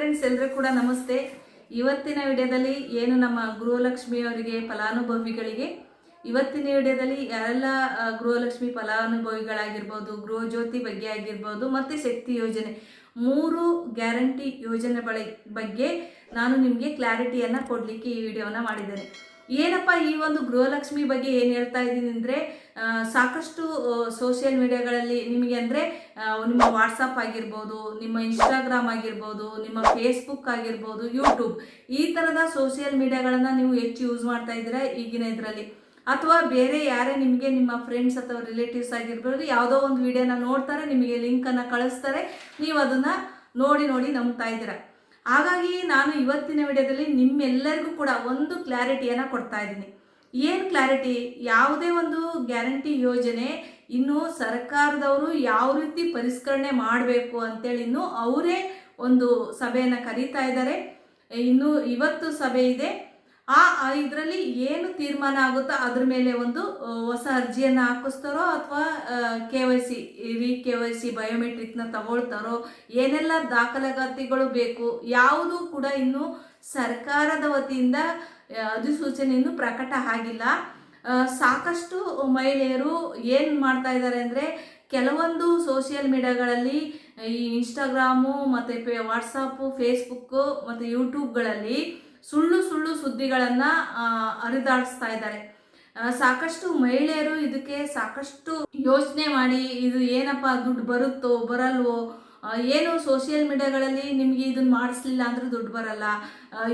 Friends, ಎಲ್ಲರೂ ಕೂಡ ನಮಸ್ತೆ. ಇವತ್ತಿನ ವಿಡಿಯೋದಲ್ಲಿ ಏನು ನಮ್ಮ ಗೃಹಲಕ್ಷ್ಮಿ ಅವರಿಗೆ ಫಲಾನುಭವಿಗಳಿಗೆ ಇವತ್ತಿನ ವಿಡಿಯೋದಲ್ಲಿ ಯಾರೆಲ್ಲ ಗೃಹಲಕ್ಷ್ಮಿ ಫಲಾನುಭವಿಗಳಾಗಿರ್ಬೋದು, ಗೃಹ ಜ್ಯೋತಿ ಬಗ್ಗೆ ಆಗಿರ್ಬೋದು, ಮತ್ತು ಶಕ್ತಿ ಯೋಜನೆ 3 ಗ್ಯಾರಂಟಿ ಯೋಜನೆ ಬಗ್ಗೆ ನಾನು ನಿಮಗೆ ಕ್ಲಾರಿಟಿಯನ್ನು ಕೊಡಲಿಕ್ಕೆ ಈ ವಿಡಿಯೋನ ಮಾಡಿದ್ದೇನೆ. ಏನಪ್ಪ ಈ ಒಂದು ಗೃಹಲಕ್ಷ್ಮಿ ಬಗ್ಗೆ ಏನು ಹೇಳ್ತಾ ಇದ್ದೀನಿ ಅಂದರೆ, ಸಾಕಷ್ಟು ಸೋಷಿಯಲ್ ಮೀಡಿಯಾಗಳಲ್ಲಿ ನಿಮಗೆ ಅಂದರೆ ನಿಮ್ಮ ವಾಟ್ಸಪ್ ಆಗಿರ್ಬೋದು, ನಿಮ್ಮ ಇನ್ಸ್ಟಾಗ್ರಾಮ್ ಆಗಿರ್ಬೋದು, ನಿಮ್ಮ ಫೇಸ್ಬುಕ್ ಆಗಿರ್ಬೋದು, ಯೂಟ್ಯೂಬ್ ಈ ಥರದ ಸೋಷಿಯಲ್ ಮೀಡಿಯಾಗಳನ್ನು ನೀವು ಹೆಚ್ಚು ಯೂಸ್ ಮಾಡ್ತಾ ಇದ್ದೀರಾ ಈಗಿನ ಇದರಲ್ಲಿ. ಅಥವಾ ಬೇರೆ ಯಾರೇ ನಿಮಗೆ ನಿಮ್ಮ ಫ್ರೆಂಡ್ಸ್ ಅಥವಾ ರಿಲೇಟಿವ್ಸ್ ಆಗಿರ್ಬೋದು ಯಾವುದೋ ಒಂದು ವಿಡಿಯೋನ ನೋಡ್ತಾರೆ, ನಿಮಗೆ ಲಿಂಕನ್ನು ಕಳಿಸ್ತಾರೆ, ನೀವು ಅದನ್ನು ನೋಡಿ ನಂಬ್ತಾ ಇದ್ದೀರಾ. ಹಾಗಾಗಿ ನಾನು ಇವತ್ತಿನ ವಿಡಿಯೋದಲ್ಲಿ ನಿಮ್ಮೆಲ್ಲರಿಗೂ ಕೂಡ ಒಂದು ಕ್ಲಾರಿಟಿಯನ್ನು ಕೊಡ್ತಾ ಇದ್ದೀನಿ. ಏನು ಕ್ಲಾರಿಟಿ? ಯಾವುದೇ ಒಂದು ಗ್ಯಾರಂಟಿ ಯೋಜನೆ ಇನ್ನು ಸರ್ಕಾರದವರು ಯಾವ ರೀತಿ ಪರಿಷ್ಕರಣೆ ಮಾಡಬೇಕು ಅಂತೇಳಿ ಇನ್ನು ಅವರೇ ಒಂದು ಸಭೆಯನ್ನು ಕರೀತಾ ಇದ್ದಾರೆ. ಇನ್ನು ಇವತ್ತು ಸಭೆ ಇದೆ. ಇದರಲ್ಲಿ ಏನು ತೀರ್ಮಾನ ಆಗುತ್ತೋ ಅದ್ರ ಮೇಲೆ ಒಂದು ಹೊಸ ಅರ್ಜಿಯನ್ನು ಹಾಕಿಸ್ತಾರೋ ಅಥವಾ KYC KYC ಬಯೋಮೆಟ್ರಿಕ್ನ ತಗೊಳ್ತಾರೋ, ಏನೆಲ್ಲ ದಾಖಲಾತಿಗಳು ಬೇಕು ಯಾವುದು ಕೂಡ ಇನ್ನು ಸರ್ಕಾರದ ವತಿಯಿಂದ ಅಧಿಸೂಚನೆ ಇನ್ನೂ ಪ್ರಕಟ ಆಗಿಲ್ಲ. ಸಾಕಷ್ಟು ಮಹಿಳೆಯರು ಏನು ಮಾಡ್ತಾ ಇದ್ದಾರೆ ಅಂದರೆ, ಕೆಲವೊಂದು ಸೋಷಿಯಲ್ ಮೀಡಿಯಾಗಳಲ್ಲಿ ಈ ಇನ್ಸ್ಟಾಗ್ರಾಮು ಮತ್ತು ವಾಟ್ಸಪ್ಪು, ಫೇಸ್ಬುಕ್ಕು ಮತ್ತು ಯೂಟ್ಯೂಬ್ಗಳಲ್ಲಿ ಸುಳ್ಳು ಸುದ್ದಿಗಳನ್ನು ಹರಿದಾಡಿಸ್ತಾ ಇದ್ದಾರೆ. ಸಾಕಷ್ಟು ಮಹಿಳೆಯರು ಇದಕ್ಕೆ ಸಾಕಷ್ಟು ಯೋಚನೆ ಮಾಡಿ, ಇದು ಏನಪ್ಪ ದುಡ್ಡು ಬರುತ್ತೋ ಬರಲ್ವೋ, ಏನು ಸೋಷಿಯಲ್ ಮೀಡಿಯಾಗಳಲ್ಲಿ ನಿಮಗೆ ಇದನ್ನು ಮಾಡಿಸ್ಲಿಲ್ಲ ಅಂದರೆ ದುಡ್ಡು ಬರಲ್ಲ,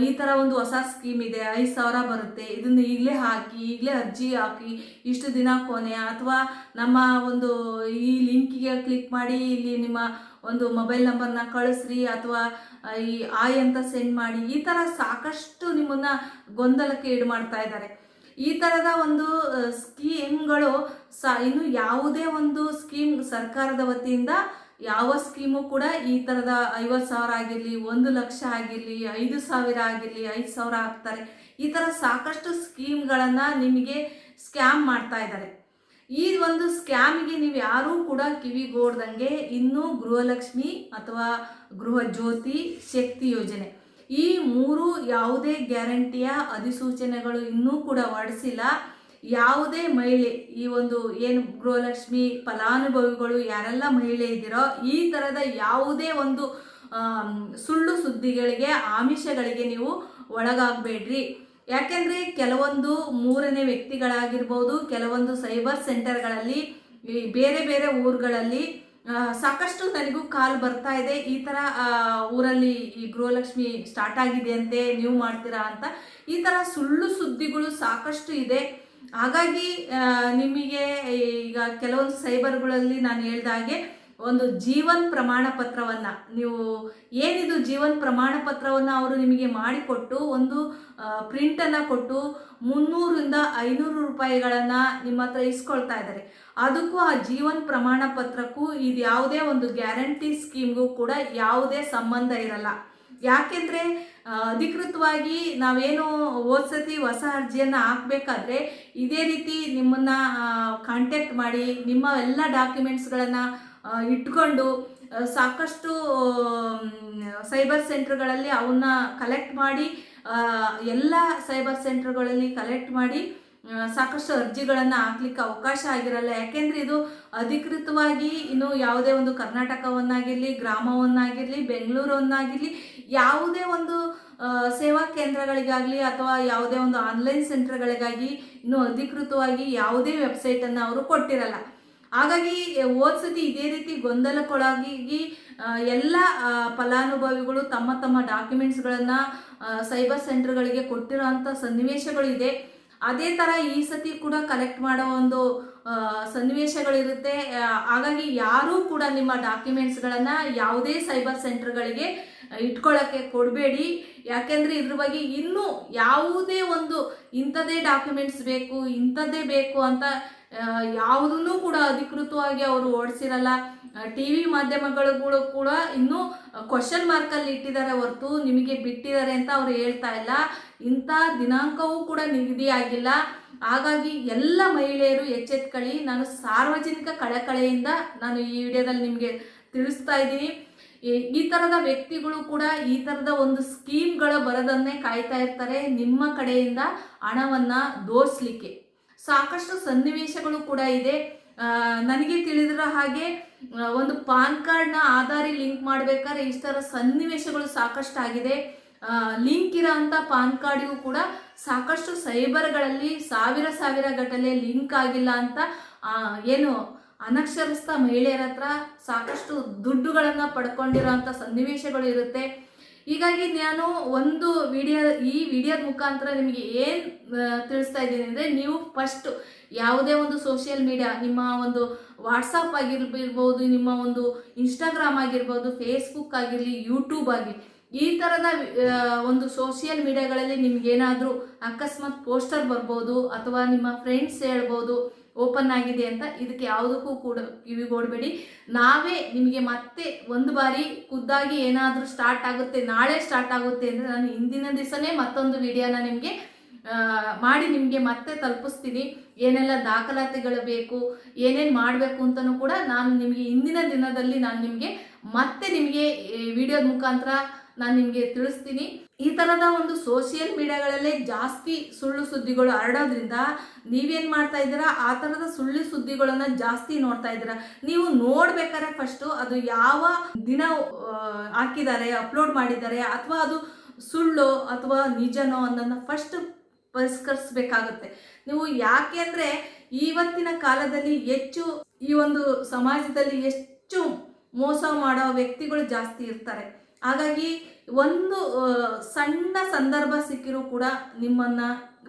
ಈ ಥರ ಒಂದು ಹೊಸ ಸ್ಕೀಮ್ ಇದೆ, 5,000 ಬರುತ್ತೆ, ಇದನ್ನು ಈಗಲೇ ಹಾಕಿ, ಈಗಲೇ ಅರ್ಜಿ ಹಾಕಿ, ಇಷ್ಟು ದಿನ ಕೊನೆ, ಅಥವಾ ನಮ್ಮ ಒಂದು ಈ ಲಿಂಕಿಗೆ ಕ್ಲಿಕ್ ಮಾಡಿ ಇಲ್ಲಿ ನಿಮ್ಮ ಒಂದು ಮೊಬೈಲ್ ನಂಬರ್ನ ಕಳಿಸ್ರಿ, ಅಥವಾ ಈ ಅಂತ ಸೆಂಡ್ ಮಾಡಿ, ಈ ಥರ ಸಾಕಷ್ಟು ನಿಮ್ಮನ್ನು ಗೊಂದಲಕ್ಕೆ ಈಡು ಮಾಡ್ತಾ ಇದ್ದಾರೆ. ಈ ಥರದ ಒಂದು ಸ್ಕೀಮ್ಗಳು ಇನ್ನು ಯಾವುದೇ ಒಂದು ಸ್ಕೀಮ್ ಸರ್ಕಾರದ ವತಿಯಿಂದ ಯಾವ ಸ್ಕೀಮು ಕೂಡ ಈ ಥರದ 50,000 ಆಗಿರಲಿ, 1 ಲಕ್ಷ ಆಗಿರಲಿ, 5,000 ಆಗಿರಲಿ, 5,000 ಹಾಕ್ತಾರೆ, ಈ ಥರ ಸಾಕಷ್ಟು ಸ್ಕೀಮ್ಗಳನ್ನು ನಿಮಗೆ ಸ್ಕ್ಯಾಮ್ ಮಾಡ್ತಾ ಇದ್ದಾರೆ. ಈ ಒಂದು ಸ್ಕ್ಯಾಮಿಗೆ ನೀವು ಯಾರೂ ಕೂಡ ಕಿವಿಗೋಡ್ದಂಗೆ ಇನ್ನೂ ಗೃಹಲಕ್ಷ್ಮಿ ಅಥವಾ ಗೃಹ ಜ್ಯೋತಿ, ಶಕ್ತಿ ಯೋಜನೆ ಈ 3 ಯಾವುದೇ ಗ್ಯಾರಂಟಿಯ ಅಧಿಸೂಚನೆಗಳು ಇನ್ನೂ ಕೂಡ ಹೊರಡಿಸಿಲ್ಲ. ಯಾವುದೇ ಮಹಿಳೆ ಈ ಒಂದು ಏನು ಗೃಹಲಕ್ಷ್ಮಿ ಫಲಾನುಭವಿಗಳು ಯಾರೆಲ್ಲ ಮಹಿಳೆ ಇದ್ದೀರೋ, ಈ ಥರದ ಯಾವುದೇ ಒಂದು ಸುಳ್ಳು ಸುದ್ದಿಗಳಿಗೆ, ಆಮಿಷಗಳಿಗೆ ನೀವು ಒಳಗಾಗಬೇಡ್ರಿ. ಯಾಕೆಂದರೆ ಕೆಲವೊಂದು 3ನೇ ವ್ಯಕ್ತಿಗಳಾಗಿರ್ಬೋದು, ಕೆಲವೊಂದು ಸೈಬರ್ ಸೆಂಟರ್ಗಳಲ್ಲಿ, ಬೇರೆ ಊರುಗಳಲ್ಲಿ ಸಾಕಷ್ಟು ನನಗೂ ಕಾಲ್ ಬರ್ತಾ ಇದೆ, ಈ ಥರ ಊರಲ್ಲಿ ಈ ಗೃಹಲಕ್ಷ್ಮಿ ಸ್ಟಾರ್ಟ್ ಆಗಿದೆ ಅಂತೆ, ನೀವು ಮಾಡ್ತೀರಾ ಅಂತ. ಈ ಥರ ಸುಳ್ಳು ಸುದ್ದಿಗಳು ಸಾಕಷ್ಟು ಇದೆ. ಹಾಗಾಗಿ ನಿಮಗೆ ಈಗ ಕೆಲವೊಂದು ಸೈಬರ್ಗಳಲ್ಲಿ ನಾನು ಹೇಳ್ದಾಗೆ ಒಂದು ಜೀವನ್ ಪ್ರಮಾಣ ಪತ್ರವನ್ನು, ನೀವು ಏನಿದು ಜೀವನ್ ಪ್ರಮಾಣ ಪತ್ರವನ್ನು ಅವರು ನಿಮಗೆ ಮಾಡಿಕೊಟ್ಟು ಒಂದು ಪ್ರಿಂಟನ್ನು ಕೊಟ್ಟು 300ರಿಂದ 500 ರೂಪಾಯಿಗಳನ್ನು ನಿಮ್ಮ ಹತ್ರ ಇಸ್ಕೊಳ್ತಾ ಇದ್ದಾರೆ. ಅದಕ್ಕೂ ಆ ಜೀವನ್ ಪ್ರಮಾಣ ಪತ್ರಕ್ಕೂ ಇದು ಯಾವುದೇ ಒಂದು ಗ್ಯಾರಂಟಿ ಸ್ಕೀಮ್ಗೂ ಕೂಡ ಯಾವುದೇ ಸಂಬಂಧ ಇರಲ್ಲ. ಯಾಕೆಂದರೆ ಅಧಿಕೃತವಾಗಿ ನಾವೇನು ಓದ್ಸತಿ ಹೊಸ ಅರ್ಜಿಯನ್ನು ಹಾಕಬೇಕಾದ್ರೆ ಇದೇ ರೀತಿ ನಿಮ್ಮನ್ನು ಕಾಂಟ್ಯಾಕ್ಟ್ ಮಾಡಿ, ನಿಮ್ಮ ಎಲ್ಲ ಡಾಕ್ಯುಮೆಂಟ್ಸ್ಗಳನ್ನು ಇಟ್ಕೊಂಡು ಸಾಕಷ್ಟು ಸೈಬರ್ ಸೆಂಟರ್ಗಳಲ್ಲಿ ಅವನ್ನ ಕಲೆಕ್ಟ್ ಮಾಡಿ, ಎಲ್ಲ ಸೈಬರ್ ಸೆಂಟರ್ಗಳಲ್ಲಿ ಕಲೆಕ್ಟ್ ಮಾಡಿ ಸಾಕಷ್ಟು ಅರ್ಜಿಗಳನ್ನು ಹಾಕ್ಲಿಕ್ಕೆ ಅವಕಾಶ ಆಗಿರಲ್ಲ. ಯಾಕೆಂದರೆ ಇದು ಅಧಿಕೃತವಾಗಿ ಇನ್ನು ಯಾವುದೇ ಒಂದು ಕರ್ನಾಟಕವನ್ನಾಗಿರಲಿ, ಗ್ರಾಮವನ್ನಾಗಿರಲಿ, ಬೆಂಗಳೂರನ್ನಾಗಿರಲಿ, ಯಾವುದೇ ಒಂದು ಸೇವಾ ಕೇಂದ್ರಗಳಿಗಾಗಲಿ ಅಥವಾ ಯಾವುದೇ ಒಂದು ಆನ್ಲೈನ್ ಸೆಂಟರ್ಗಳಿಗಾಗಿ ಇನ್ನೂ ಅಧಿಕೃತವಾಗಿ ಯಾವುದೇ ವೆಬ್ಸೈಟನ್ನು ಅವರು ಕೊಟ್ಟಿರಲ್ಲ. ಹಾಗಾಗಿ ಓದ್ಸತಿ ಇದೇ ರೀತಿ ಗೊಂದಲಕ್ಕೊಳಗಾಗಿ ಎಲ್ಲ ಫಲಾನುಭವಿಗಳು ತಮ್ಮ ಡಾಕ್ಯುಮೆಂಟ್ಸ್ಗಳನ್ನು ಸೈಬರ್ ಸೆಂಟರ್ಗಳಿಗೆ ಕೊಟ್ಟಿರೋ ಅಂಥ ಸನ್ನಿವೇಶಗಳು ಇದೆ. ಅದೇ ಥರ ಈ ಸತಿ ಕೂಡ ಕಲೆಕ್ಟ್ ಮಾಡೋ ಒಂದು ಸನ್ನಿವೇಶಗಳಿರುತ್ತೆ. ಹಾಗಾಗಿ ಯಾರೂ ಕೂಡ ನಿಮ್ಮ ಡಾಕ್ಯುಮೆಂಟ್ಸ್ಗಳನ್ನು ಯಾವುದೇ ಸೈಬರ್ ಸೆಂಟರ್ಗಳಿಗೆ ಇಟ್ಕೊಳ್ಳೋಕ್ಕೆ ಕೊಡಬೇಡಿ. ಯಾಕೆಂದರೆ ಇದ್ರ ಬಗ್ಗೆ ಇನ್ನೂ ಯಾವುದೇ ಒಂದು ಇಂಥದ್ದೇ ಡಾಕ್ಯುಮೆಂಟ್ಸ್ ಬೇಕು, ಇಂಥದ್ದೇ ಬೇಕು ಅಂತ ಯಾವುದನ್ನು ಕೂಡ ಅಧಿಕೃತವಾಗಿ ಅವರು ಓಡಿಸಿರಲ್ಲ. TV ಮಾಧ್ಯಮಗಳು ಕೂಡ ಇನ್ನೂ ಕ್ವಶನ್ ಮಾರ್ಕಲ್ಲಿ ಇಟ್ಟಿದ್ದಾರೆ ಹೊರತು ನಿಮಗೆ ಬಿಟ್ಟಿದ್ದಾರೆ ಅಂತ ಅವರು ಹೇಳ್ತಾ ಇಲ್ಲ. ಇಂಥ ದಿನಾಂಕವೂ ಕೂಡ ನಿಗದಿಯಾಗಿಲ್ಲ. ಹಾಗಾಗಿ ಎಲ್ಲ ಮಹಿಳೆಯರು ಎಚ್ಚೆತ್ಕೊಳ್ಳಿ. ನಾನು ಸಾರ್ವಜನಿಕ ಕಳಕಳಿಯಿಂದ ನಾನು ಈ ವಿಡಿಯೋದಲ್ಲಿ ನಿಮಗೆ ತಿಳಿಸ್ತಾ ಇದ್ದೀನಿ. ಈ ಥರದ ವ್ಯಕ್ತಿಗಳು ಕೂಡ ಈ ಥರದ ಒಂದು ಸ್ಕೀಮ್ಗಳ ಬರೋದನ್ನೇ ಕಾಯ್ತಾ ಇರ್ತಾರೆ ನಿಮ್ಮ ಕಡೆಯಿಂದ ಹಣವನ್ನು ದೋಚಲಿಕ್ಕೆ. ಸಾಕಷ್ಟು ಸನ್ನಿವೇಶಗಳು ಕೂಡ ಇದೆ. ನನಗೆ ತಿಳಿದಿರೋ ಹಾಗೆ ಒಂದು ಪಾನ್ ಕಾರ್ಡ್ನ ಆಧಾರಿ ಲಿಂಕ್ ಮಾಡಬೇಕಾದ್ರೆ ಇಷ್ಟರ ಸನ್ನಿವೇಶಗಳು ಸಾಕಷ್ಟು ಆಗಿದೆ. ಲಿಂಕ್ ಇರೋ ಅಂಥ ಪಾನ್ ಕಾರ್ಡಿಗೂ ಕೂಡ ಸಾಕಷ್ಟು ಸೈಬರ್ಗಳಲ್ಲಿ ಸಾವಿರ ಗಟ್ಟಲೆ ಲಿಂಕ್ ಆಗಿಲ್ಲ ಅಂತ ಏನು ಅನಕ್ಷರಸ್ಥ ಮಹಿಳೆಯರ ಹತ್ರ ಸಾಕಷ್ಟು ದುಡ್ಡುಗಳನ್ನು ಪಡ್ಕೊಂಡಿರೋ ಅಂಥ ಸನ್ನಿವೇಶಗಳು ಇರುತ್ತೆ. ಹೀಗಾಗಿ ನಾನು ಒಂದು ಈ ವಿಡಿಯೋದ ಮುಖಾಂತರ ನಿಮಗೆ ಏನು ತಿಳಿಸ್ತಾ ಇದ್ದೀನಿ ಅಂದರೆ, ನೀವು ಫಸ್ಟ್ ಯಾವುದೇ ಒಂದು ಸೋಷಿಯಲ್ ಮೀಡಿಯಾ, ನಿಮ್ಮ ಒಂದು ವಾಟ್ಸಪ್ ಆಗಿರ್ಬೋದು, ನಿಮ್ಮ ಒಂದು ಇನ್ಸ್ಟಾಗ್ರಾಮ್ ಆಗಿರ್ಬೋದು, ಫೇಸ್ಬುಕ್ ಆಗಿರಲಿ, ಯೂಟ್ಯೂಬ್ ಆಗಿರಲಿ, ಈ ಥರದ ಒಂದು ಸೋಷಿಯಲ್ ಮೀಡಿಯಾಗಳಲ್ಲಿ ನಿಮ್ಗೇನಾದರೂ ಅಕಸ್ಮಾತ್ ಪೋಸ್ಟರ್ ಬರ್ಬೋದು ಅಥವಾ ನಿಮ್ಮ ಫ್ರೆಂಡ್ಸ್ ಹೇಳ್ಬೋದು ಓಪನ್ ಆಗಿದೆ ಅಂತ. ಇದಕ್ಕೆ ಯಾವುದಕ್ಕೂ ಕೂಡ ಕಿವಿಗೊಡಬೇಡಿ. ನಾವೇ ನಿಮಗೆ ಮತ್ತೆ ಒಂದು ಬಾರಿ ಖುದ್ದಾಗಿ ಏನಾದರೂ ಸ್ಟಾರ್ಟ್ ಆಗುತ್ತೆ, ನಾಳೆ ಸ್ಟಾರ್ಟ್ ಆಗುತ್ತೆ ಅಂದರೆ ನಾನು ಹಿಂದಿನ ದಿವಸನೇ ಮತ್ತೊಂದು ವಿಡಿಯೋನ ನಿಮಗೆ ಮಾಡಿ ನಿಮಗೆ ಮತ್ತೆ ತಲುಪಿಸ್ತೀನಿ. ಏನೆಲ್ಲ ದಾಖಲಾತಿಗಳು ಬೇಕು, ಏನೇನು ಮಾಡಬೇಕು ಅಂತಲೂ ಕೂಡ ನಾನು ನಿಮಗೆ ಹಿಂದಿನ ದಿನದಲ್ಲಿ ನಾನು ನಿಮಗೆ ಮತ್ತೆ ನಿಮಗೆ ವಿಡಿಯೋದ ಮುಖಾಂತರ ನಾನು ನಿಮಗೆ ತಿಳಿಸ್ತೀನಿ. ಈ ಥರದ ಒಂದು ಸೋಷಿಯಲ್ ಮೀಡಿಯಾಗಳಲ್ಲೇ ಜಾಸ್ತಿ ಸುಳ್ಳು ಸುದ್ದಿಗಳು ಹರಡೋದ್ರಿಂದ ನೀವೇನು ಮಾಡ್ತಾ ಇದ್ದೀರಾ, ಆ ಥರದ ಸುಳ್ಳು ಸುದ್ದಿಗಳನ್ನು ಜಾಸ್ತಿ ನೋಡ್ತಾ ಇದ್ದೀರಾ. ನೀವು ನೋಡ್ಬೇಕಾದ್ರೆ ಫಸ್ಟು ಅದು ಯಾವ ದಿನ ಹಾಕಿದ್ದಾರೆ, ಅಪ್ಲೋಡ್ ಮಾಡಿದ್ದಾರೆ, ಅಥವಾ ಅದು ಸುಳ್ಳು ಅಥವಾ ನಿಜನೋ ಅನ್ನೋದನ್ನ ಫಸ್ಟ್ ಪರಿಷ್ಕರಿಸಬೇಕಾಗುತ್ತೆ ನೀವು. ಯಾಕೆ ಅಂದರೆ ಇವತ್ತಿನ ಕಾಲದಲ್ಲಿ ಹೆಚ್ಚು ಈ ಒಂದು ಸಮಾಜದಲ್ಲಿ ಹೆಚ್ಚು ಮೋಸ ಮಾಡೋ ವ್ಯಕ್ತಿಗಳು ಜಾಸ್ತಿ ಇರ್ತಾರೆ. ಹಾಗಾಗಿ ಒಂದು ಸಣ್ಣ ಸಂದರ್ಭ ಸಿಕ್ಕಿರೂ ಕೂಡ ನಿಮ್ಮನ್ನು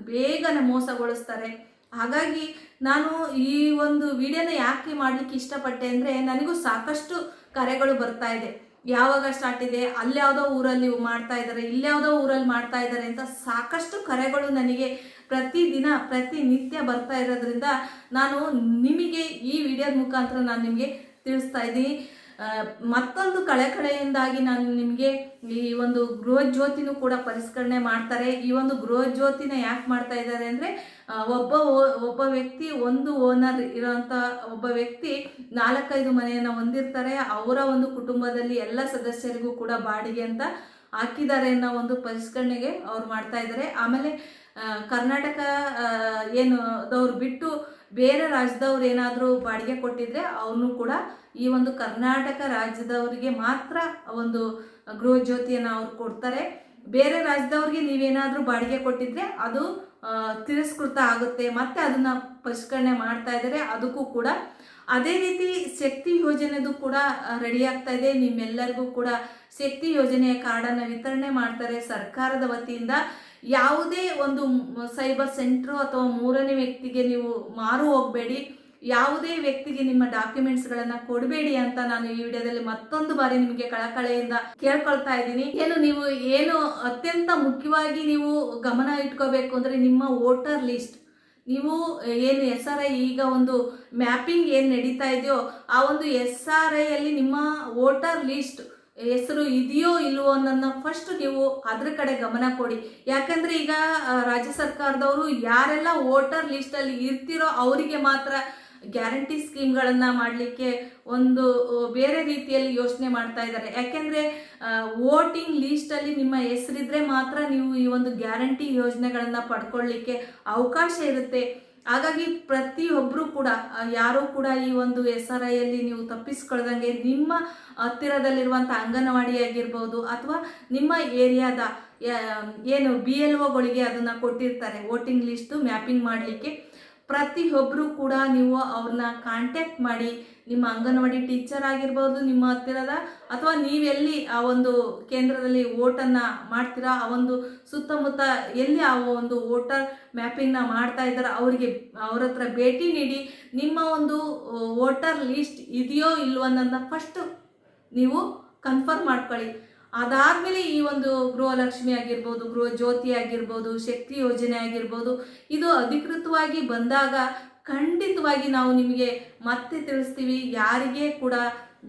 ಬೇಗನೆ ಮೋಸಗೊಳಿಸ್ತಾರೆ. ಹಾಗಾಗಿ ನಾನು ಈ ಒಂದು ವಿಡಿಯೋನ ಯಾಕೆ ಮಾಡಲಿಕ್ಕೆ ಇಷ್ಟಪಟ್ಟೆ ಅಂದರೆ, ನನಗೂ ಸಾಕಷ್ಟು ಕರೆಗಳು ಬರ್ತಾ ಇದೆ. ಯಾವಾಗ ಸ್ಟಾರ್ಟ್ ಇದೆ, ಅಲ್ಯಾವುದೋ ಊರಲ್ಲಿ ಮಾಡ್ತಾ ಇದ್ದಾರೆ, ಇಲ್ಯಾವುದೋ ಊರಲ್ಲಿ ಮಾಡ್ತಾ ಇದ್ದಾರೆ ಅಂತ ಸಾಕಷ್ಟು ಕರೆಗಳು ನನಗೆ ಪ್ರತಿನಿತ್ಯ ಬರ್ತಾ ಇರೋದ್ರಿಂದ ನಾನು ನಿಮಗೆ ಈ ವಿಡಿಯೋದ ಮುಖಾಂತರ ನಾನು ನಿಮಗೆ ತಿಳಿಸ್ತಾ ಇದ್ದೀನಿ. ಮತ್ತೊಂದು ಕಳೆಯಿಂದಾಗಿ ನಾನು ನಿಮಗೆ ಈ ಒಂದು ಗೃಹ ಜ್ಯೋತಿನೂ ಕೂಡ ಪರಿಷ್ಕರಣೆ ಮಾಡ್ತಾರೆ. ಈ ಒಂದು ಗೃಹ ಜ್ಯೋತಿನ ಯಾಕೆ ಮಾಡ್ತಾ ಇದ್ದಾರೆ ಅಂದರೆ, ಒಬ್ಬ ವ್ಯಕ್ತಿ, ಒಂದು ಓನರ್ ಇರೋಂಥ ಒಬ್ಬ ವ್ಯಕ್ತಿ 4-5 ಮನೆಯನ್ನು ಹೊಂದಿರ್ತಾರೆ. ಅವರ ಒಂದು ಕುಟುಂಬದಲ್ಲಿ ಎಲ್ಲ ಸದಸ್ಯರಿಗೂ ಕೂಡ ಬಾಡಿಗೆ ಅಂತ ಹಾಕಿದ್ದಾರೆ ಅನ್ನೋ ಒಂದು ಪರಿಷ್ಕರಣೆಗೆ ಅವ್ರು ಮಾಡ್ತಾ ಇದ್ದಾರೆ. ಆಮೇಲೆ ಕರ್ನಾಟಕ ದವ್ರು ಬಿಟ್ಟು ಬೇರೆ ರಾಜ್ಯದವ್ರು ಏನಾದರೂ ಬಾಡಿಗೆ ಕೊಟ್ಟಿದ್ರೆ ಅವನು ಕೂಡ ಈ ಒಂದು ಕರ್ನಾಟಕ ರಾಜ್ಯದವರಿಗೆ ಮಾತ್ರ ಒಂದು ಗೃಹ ಜ್ಯೋತಿಯನ್ನು ಅವ್ರು ಕೊಡ್ತಾರೆ. ಬೇರೆ ರಾಜ್ಯದವ್ರಿಗೆ ನೀವೇನಾದರೂ ಬಾಡಿಗೆ ಕೊಟ್ಟಿದ್ರೆ ಅದು ತಿರಸ್ಕೃತ ಆಗುತ್ತೆ. ಮತ್ತೆ ಅದನ್ನು ಪರಿಷ್ಕರಣೆ ಮಾಡ್ತಾ ಇದ್ದಾರೆ. ಅದಕ್ಕೂ ಕೂಡ ಅದೇ ರೀತಿ ಶಕ್ತಿ ಯೋಜನೆದು ಕೂಡ ರೆಡಿ ಆಗ್ತಾ ಇದೆ. ನಿಮ್ಮೆಲ್ಲರಿಗೂ ಕೂಡ ಶಕ್ತಿ ಯೋಜನೆಯ ಕಾರ್ಡನ್ನು ವಿತರಣೆ ಮಾಡ್ತಾರೆ ಸರ್ಕಾರದ ವತಿಯಿಂದ. ಯಾವುದೇ ಒಂದು ಸೈಬರ್ ಸೆಂಟ್ರು ಅಥವಾ ಮೂರನೇ ವ್ಯಕ್ತಿಗೆ ನೀವು ಮಾರು ಹೋಗಬೇಡಿ. ಯಾವುದೇ ವ್ಯಕ್ತಿಗೆ ನಿಮ್ಮ ಡಾಕ್ಯುಮೆಂಟ್ಸ್ಗಳನ್ನು ಕೊಡಬೇಡಿ ಅಂತ ನಾನು ಈ ವಿಡಿಯೋದಲ್ಲಿ ಮತ್ತೊಂದು ಬಾರಿ ನಿಮಗೆ ಕಳಕಳೆಯಿಂದ ಕೇಳ್ಕೊಳ್ತಾ ಇದ್ದೀನಿ. ನೀವು ಅತ್ಯಂತ ಮುಖ್ಯವಾಗಿ ನೀವು ಗಮನ ಇಟ್ಕೋಬೇಕು ಅಂದರೆ, ನಿಮ್ಮ ವೋಟರ್ ಲಿಸ್ಟ್, ನೀವು ಏನು SRI ಈಗ ಒಂದು ಮ್ಯಾಪಿಂಗ್ ಏನು ನಡೀತಾ ಇದೆಯೋ ಆ ಒಂದು SRI ಅಲ್ಲಿ ನಿಮ್ಮ ವೋಟರ್ ಲಿಸ್ಟ್ ಹೆಸರು ಇದೆಯೋ ಇಲ್ವೋ ಅನ್ನೋದನ್ನ ಫಸ್ಟ್ ನೀವು ಅದ್ರ ಕಡೆ ಗಮನ ಕೊಡಿ. ಯಾಕಂದರೆ ಈಗ ರಾಜ್ಯ ಸರ್ಕಾರದವರು ಯಾರೆಲ್ಲ ವೋಟರ್ ಲಿಸ್ಟಲ್ಲಿ ಇರ್ತಿರೋ ಅವರಿಗೆ ಮಾತ್ರ ಗ್ಯಾರಂಟಿ ಸ್ಕೀಮ್ಗಳನ್ನು ಮಾಡಲಿಕ್ಕೆ ಒಂದು ಬೇರೆ ರೀತಿಯಲ್ಲಿ ಯೋಚನೆ ಮಾಡ್ತಾ ಇದ್ದಾರೆ. ಯಾಕೆಂದರೆ ವೋಟಿಂಗ್ ಲೀಸ್ಟಲ್ಲಿ ನಿಮ್ಮ ಹೆಸರಿದ್ರೆ ಮಾತ್ರ ನೀವು ಈ ಒಂದು ಗ್ಯಾರಂಟಿ ಯೋಜನೆಗಳನ್ನು ಪಡ್ಕೊಳ್ಳಿಕ್ಕೆ ಅವಕಾಶ ಇರುತ್ತೆ. ಹಾಗಾಗಿ ಪ್ರತಿಯೊಬ್ಬರು ಕೂಡ ಯಾರೂ ಕೂಡ ಈ ಒಂದು SRIಯಲ್ಲಿ ನೀವು ತಪ್ಪಿಸ್ಕೊಳ್ದಂಗೆ ನಿಮ್ಮ ಹತ್ತಿರದಲ್ಲಿರುವಂಥ ಅಂಗನವಾಡಿ ಆಗಿರ್ಬೋದು ಅಥವಾ ನಿಮ್ಮ ಏರಿಯಾದ ಏನು BLOಗಳಿಗೆ ಅದನ್ನು ಕೊಟ್ಟಿರ್ತಾರೆ ವೋಟಿಂಗ್ ಲಿಸ್ಟು ಮ್ಯಾಪಿಂಗ್ ಮಾಡಲಿಕ್ಕೆ. ಪ್ರತಿಯೊಬ್ಬರು ಕೂಡ ನೀವು ಅವ್ರನ್ನ ಕಾಂಟ್ಯಾಕ್ಟ್ ಮಾಡಿ, ನಿಮ್ಮ ಅಂಗನವಾಡಿ ಟೀಚರ್ ಆಗಿರ್ಬೋದು, ನಿಮ್ಮ ಹತ್ತಿರದ ಅಥವಾ ನೀವೆಲ್ಲಿ ಆ ಒಂದು ಕೇಂದ್ರದಲ್ಲಿ ವೋಟನ್ನು ಮಾಡ್ತೀರಾ ಆ ಒಂದು ಸುತ್ತಮುತ್ತ ಎಲ್ಲಿ ಆ ಒಂದು ವೋಟರ್ ಮ್ಯಾಪಿಂಗ್ನ ಮಾಡ್ತಾ ಇದ್ದಾರೆ ಅವ್ರ ಹತ್ರ ಭೇಟಿ ನೀಡಿ ನಿಮ್ಮ ಒಂದು ವೋಟರ್ ಲಿಸ್ಟ್ ಇದೆಯೋ ಇಲ್ವೋ ಅನ್ನೋದನ್ನ ಫಸ್ಟು ನೀವು ಕನ್ಫರ್ಮ್ ಮಾಡ್ಕೊಳ್ಳಿ. ಅದಾದಮೇಲೆ ಈ ಒಂದು ಗೃಹಲಕ್ಷ್ಮಿ ಆಗಿರ್ಬೋದು, ಗೃಹ ಜ್ಯೋತಿ ಆಗಿರ್ಬೋದು, ಶಕ್ತಿ ಯೋಜನೆ ಆಗಿರ್ಬೋದು, ಇದು ಅಧಿಕೃತವಾಗಿ ಬಂದಾಗ ಖಂಡಿತವಾಗಿ ನಾವು ನಿಮಗೆ ಮತ್ತೆ ತಿಳಿಸ್ತೀವಿ. ಯಾರಿಗೇ ಕೂಡ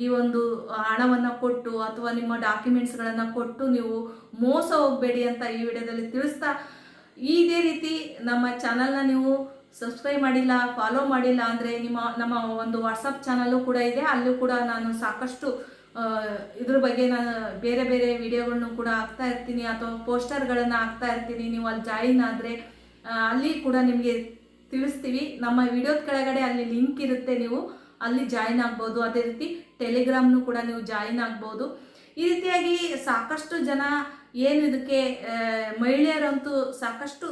ಈ ಒಂದು ಹಣವನ್ನು ಕೊಟ್ಟು ಅಥವಾ ನಿಮ್ಮ ಡಾಕ್ಯುಮೆಂಟ್ಸ್ಗಳನ್ನು ಕೊಟ್ಟು ನೀವು ಮೋಸ ಹೋಗಬೇಡಿ ಅಂತ ಈ ವಿಡಿಯೋದಲ್ಲಿ ತಿಳಿಸ್ತಾ, ಇದೇ ರೀತಿ ನಮ್ಮ ಚಾನಲ್ನ ನೀವು ಸಬ್ಸ್ಕ್ರೈಬ್ ಮಾಡಿಲ್ಲ, ಫಾಲೋ ಮಾಡಿಲ್ಲ ಅಂದರೆ ನಮ್ಮ ಒಂದು ವಾಟ್ಸಪ್ ಚಾನಲ್ಲು ಕೂಡ ಇದೆ. ಅಲ್ಲೂ ಕೂಡ ನಾನು ಸಾಕಷ್ಟು ಇದ್ರ ಬಗ್ಗೆ ನಾನು ಬೇರೆ ಬೇರೆ ವಿಡಿಯೋಗಳನ್ನು ಕೂಡ ಹಾಕ್ತಾ ಇರ್ತೀನಿ ಅಥವಾ ಪೋಸ್ಟರ್ಗಳನ್ನು ಹಾಕ್ತಾ ಇರ್ತೀನಿ. ನೀವು ಅಲ್ಲಿ ಜಾಯಿನ್ ಆದರೆ ಅಲ್ಲಿ ಕೂಡ ನಿಮಗೆ ತಿಳಿಸ್ತೀವಿ. ನಮ್ಮ ವಿಡಿಯೋದ ಕೆಳಗಡೆ ಅಲ್ಲಿ ಲಿಂಕ್ ಇರುತ್ತೆ, ನೀವು ಅಲ್ಲಿ ಜಾಯಿನ್ ಆಗ್ಬೋದು. ಅದೇ ರೀತಿ ಟೆಲಿಗ್ರಾಮ್ನು ಕೂಡ ನೀವು ಜಾಯಿನ್ ಆಗ್ಬೋದು. ಈ ರೀತಿಯಾಗಿ ಸಾಕಷ್ಟು ಜನ ಏನು ಇದಕ್ಕೆ ಮಹಿಳೆಯರಂತೂ ಸಾಕಷ್ಟು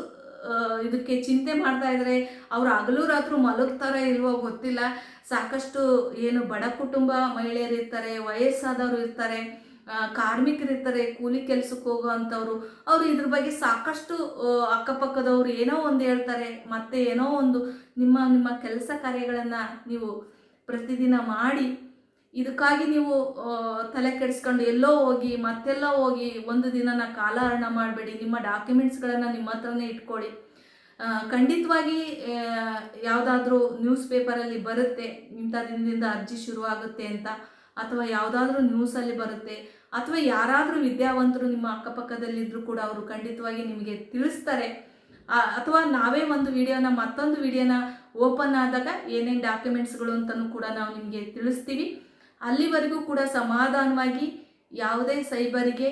ಇದಕ್ಕೆ ಚಿಂತೆ ಮಾಡ್ತಾ ಇದ್ದಾರೆ. ಅವರು ಹಗಲು ರಾತ್ರಿ ಮಲಗ್ತಾರ ಇಲ್ವೋ ಗೊತ್ತಿಲ್ಲ. ಸಾಕಷ್ಟು ಏನು ಬಡ ಕುಟುಂಬ ಮಹಿಳೆಯರು ಇರ್ತಾರೆ, ವಯಸ್ಸಾದವರು ಇರ್ತಾರೆ, ಕಾರ್ಮಿಕರು ಇರ್ತಾರೆ, ಕೂಲಿ ಕೆಲಸಕ್ಕೆ ಹೋಗುವಂಥವ್ರು. ಅವರು ಇದ್ರ ಬಗ್ಗೆ ಸಾಕಷ್ಟು ಅಕ್ಕಪಕ್ಕದವ್ರು ಏನೋ ಒಂದು ಹೇಳ್ತಾರೆ, ಮತ್ತೆ ಏನೋ ಒಂದು ನಿಮ್ಮ ಕೆಲಸ ಕಾರ್ಯಗಳನ್ನು ನೀವು ಪ್ರತಿದಿನ ಮಾಡಿ ಇದಕ್ಕಾಗಿ ನೀವು ತಲೆ ಕೆಡಿಸ್ಕೊಂಡು ಎಲ್ಲೋ ಹೋಗಿ ಮತ್ತೆಲ್ಲೋ ಹೋಗಿ ಒಂದು ದಿನನ ಕಾಲಹರಣ ಮಾಡಬೇಡಿ. ನಿಮ್ಮ ಡಾಕ್ಯುಮೆಂಟ್ಸ್ಗಳನ್ನು ನಿಮ್ಮ ಹತ್ರನೇ ಇಟ್ಕೊಳ್ಳಿ. ಖಂಡಿತವಾಗಿ ಯಾವುದಾದ್ರೂ ನ್ಯೂಸ್ ಪೇಪರಲ್ಲಿ ಬರುತ್ತೆ ಇಂಥ ದಿನದಿಂದ ಅರ್ಜಿ ಶುರುವಾಗುತ್ತೆ ಅಂತ, ಅಥವಾ ಯಾವುದಾದ್ರೂ ನ್ಯೂಸಲ್ಲಿ ಬರುತ್ತೆ, ಅಥವಾ ಯಾರಾದರೂ ವಿದ್ಯಾವಂತರು ನಿಮ್ಮ ಅಕ್ಕಪಕ್ಕದಲ್ಲಿದ್ದರೂ ಕೂಡ ಅವರು ಖಂಡಿತವಾಗಿ ನಿಮಗೆ ತಿಳಿಸ್ತಾರೆ. ಅಥವಾ ನಾವೇ ಒಂದು ವಿಡಿಯೋನ ಮತ್ತೊಂದು ವಿಡಿಯೋನ ಓಪನ್ ಆದಾಗ ಏನೇನು ಡಾಕ್ಯುಮೆಂಟ್ಸ್ಗಳು ಅಂತಲೂ ಕೂಡ ನಾವು ನಿಮಗೆ ತಿಳಿಸ್ತೀವಿ. ಅಲ್ಲಿವರೆಗೂ ಕೂಡ ಸಮಾಧಾನವಾಗಿ ಯಾವುದೇ ಸೈಬರಿಗೆ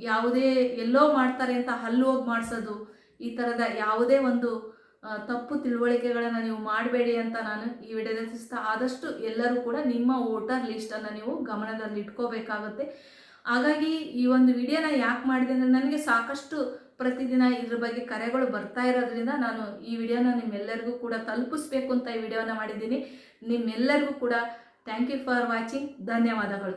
ಯಾವುದೇ ಎಲ್ಲೋ ಮಾಡ್ತಾರೆ ಅಂತ ಹಲ್ಲು ಹೋಗಿ ಮಾಡಿಸೋದು, ಈ ಥರದ ಯಾವುದೇ ಒಂದು ತಪ್ಪು ತಿಳುವಳಿಕೆಗಳನ್ನು ನೀವು ಮಾಡಬೇಡಿ ಅಂತ ನಾನು ಈ ವಿಡಿಯೋದಲ್ಲಿ ತಿಳಿಸ್ತಾ, ಆದಷ್ಟು ಎಲ್ಲರೂ ಕೂಡ ನಿಮ್ಮ ವೋಟರ್ ಲಿಸ್ಟನ್ನು ನೀವು ಗಮನದಲ್ಲಿ ಇಟ್ಕೋಬೇಕಾಗುತ್ತೆ. ಹಾಗಾಗಿ ಈ ಒಂದು ವಿಡಿಯೋನ ಯಾಕೆ ಮಾಡಿದೆ ಅಂದರೆ ನನಗೆ ಸಾಕಷ್ಟು ಪ್ರತಿದಿನ ಇದ್ರ ಬಗ್ಗೆ ಕರೆಗಳು ಬರ್ತಾ ಇರೋದ್ರಿಂದ ನಾನು ಈ ವಿಡಿಯೋನ ನಿಮ್ಮೆಲ್ಲರಿಗೂ ಕೂಡ ತಲುಪಿಸ್ಬೇಕು ಅಂತ ಈ ವಿಡಿಯೋನ ಮಾಡಿದ್ದೀನಿ. ನಿಮ್ಮೆಲ್ಲರಿಗೂ ಕೂಡ ಥ್ಯಾಂಕ್ ಯು ಫಾರ್ ವಾಚಿಂಗ್. ಧನ್ಯವಾದಗಳು.